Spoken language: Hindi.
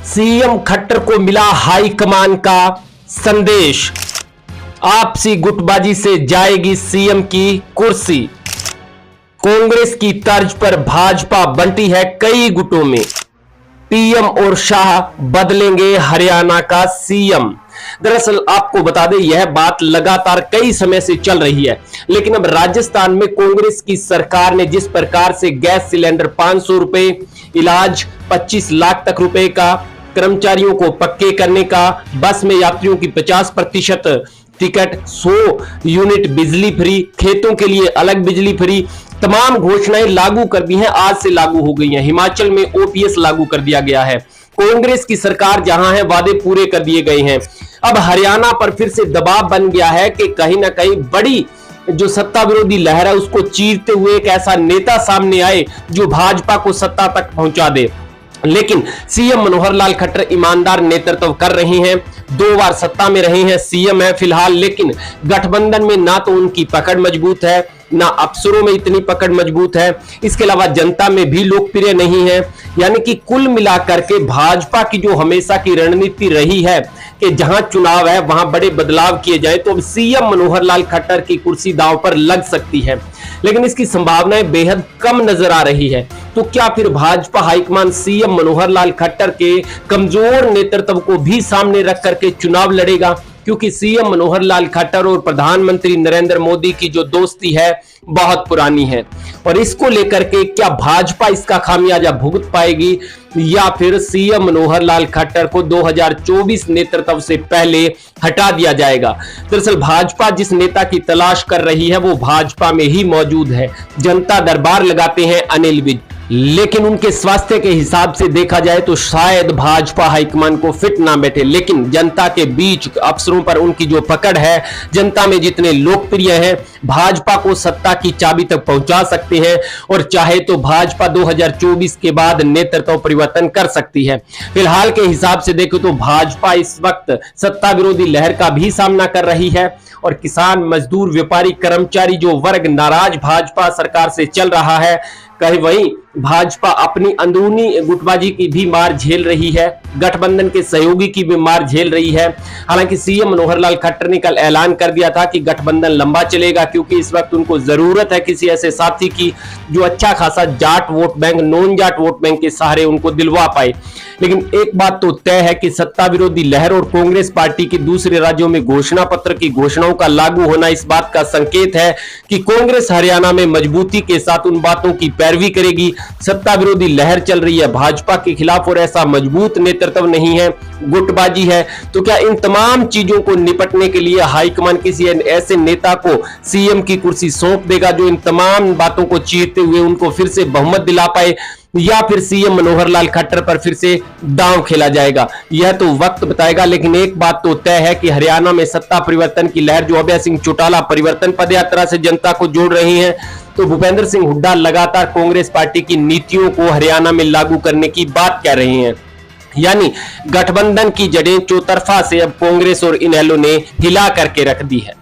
सीएम खट्टर को मिला हाईकमान का संदेश। आपसी गुटबाजी से जाएगी सीएम की कुर्सी। कांग्रेस की तर्ज पर भाजपा बंटी है कई गुटों में। पीएम और शाह बदलेंगे हरियाणा का सीएम। दरअसल आपको बता दें, यह बात लगातार कई समय से चल रही है, लेकिन अब राजस्थान में कांग्रेस की सरकार ने जिस प्रकार से गैस सिलेंडर 500 रुपए, इलाज 25 लाख तक रुपए का, कर्मचारियों को पक्के करने का, बस में यात्रियों की 50% टिकट, 100 यूनिट बिजली फ्री, खेतों के लिए अलग बिजली फ्री, तमाम घोषणाएं लागू कर दी हैं। आज से लागू हो गई हैं। हिमाचल में ओपीएस लागू कर दिया गया है। कांग्रेस की सरकार जहां है, वादे पूरे कर दिए गए हैं। अब हरियाणा पर फिर से दबाव बन गया है कि कहीं ना कहीं बड़ी जो सत्ता विरोधी लहर है उसको चीरते हुए एक ऐसा नेता सामने आए जो भाजपा को सत्ता तक पहुंचा दे। लेकिन सीएम मनोहर लाल खट्टर ईमानदार नेतृत्व कर रहे हैं। 2 बार सत्ता में रहे हैं, सीएम है फिलहाल, लेकिन गठबंधन में ना तो उनकी पकड़ मजबूत है, ना अफसरों में इतनी पकड़ मजबूत है, इसके अलावा जनता में भी लोकप्रिय नहीं है। यानी कि कुल मिलाकर के भाजपा की जो हमेशा की रणनीति रही है कि जहां चुनाव है वहां बड़े बदलाव किए जाए, तो अब सीएम मनोहर लाल खट्टर की कुर्सी दांव पर लग सकती है, लेकिन इसकी संभावनाएं बेहद कम नजर आ रही है। तो क्या फिर भाजपा हाईकमान सीएम मनोहर लाल खट्टर के कमजोर नेतृत्व को भी सामने रख करके चुनाव लड़ेगा? क्योंकि सीएम मनोहर लाल खट्टर और प्रधानमंत्री नरेंद्र मोदी की जो दोस्ती है बहुत पुरानी है, और इसको लेकर के क्या भाजपा इसका खामियाजा भुगत पाएगी, या फिर सीएम मनोहर लाल खट्टर को 2024 नेतृत्व से पहले हटा दिया जाएगा? दरअसल भाजपा जिस नेता की तलाश कर रही है वो भाजपा में ही मौजूद है। जनता दरबार लगाते हैं अनिल विज, लेकिन उनके स्वास्थ्य के हिसाब से देखा जाए तो शायद भाजपा हाईकमान को फिट ना बैठे। लेकिन जनता के बीच अफसरों पर उनकी जो पकड़ है, जनता में जितने लोकप्रिय हैं, भाजपा को सत्ता की चाबी तक पहुंचा सकते हैं, और चाहे तो भाजपा 2024 के बाद नेतृत्व परिवर्तन कर सकती है। फिलहाल के हिसाब से देखो तो भाजपा इस वक्त सत्ता विरोधी लहर का भी सामना कर रही है, और किसान, मजदूर, व्यापारी, कर्मचारी जो वर्ग नाराज भाजपा सरकार से चल रहा है, कहीं वहीं भाजपा अपनी अंदरूनी गुटबाजी की भी मार झेल रही है, गठबंधन के सहयोगी की भी मार झेल रही है। हालांकि सीएम मनोहर लाल खट्टर ने कल ऐलान कर दिया था कि गठबंधन लंबा चलेगा, क्योंकि इस वक्त उनको जरूरत है किसी ऐसे साथी की जो अच्छा खासा Jat vote bank, non Jat vote bank के सहारे उनको दिलवा पाए। लेकिन एक बात तो तय है कि सत्ता विरोधी लहर और कांग्रेस पार्टी की दूसरे राज्यों में घोषणा पत्र की घोषणाओं का लागू होना इस बात का संकेत है कि कांग्रेस हरियाणा में मजबूती के साथ उन बातों की पैरवी करेगी। सत्ता विरोधी लहर चल रही है भाजपा के खिलाफ, और ऐसा मजबूत नेतृत्व नहीं है, गुटबाजी है। तो क्या इन तमाम चीजों को निपटने के लिए हाईकमान किसी ऐसे नेता को सीएम की कुर्सी सौंप देगा जो इन तमाम बातों को चीरते हुए उनको फिर से बहुमत दिला पाए, या फिर सीएम मनोहर लाल खट्टर पर फिर से दांव खेला जाएगा? यह तो वक्त बताएगा। लेकिन एक बात तो तय है कि हरियाणा में सत्ता परिवर्तन की लहर जो अभय सिंह चौटाला परिवर्तन पदयात्रा से जनता को जोड़ रही है, तो भूपेंद्र सिंह हुड्डा लगातार कांग्रेस पार्टी की नीतियों को हरियाणा में लागू करने की बात कह रहे हैं। यानी गठबंधन की जड़ें चौतरफा से अब कांग्रेस और इनेलो ने हिला करके रख दी है।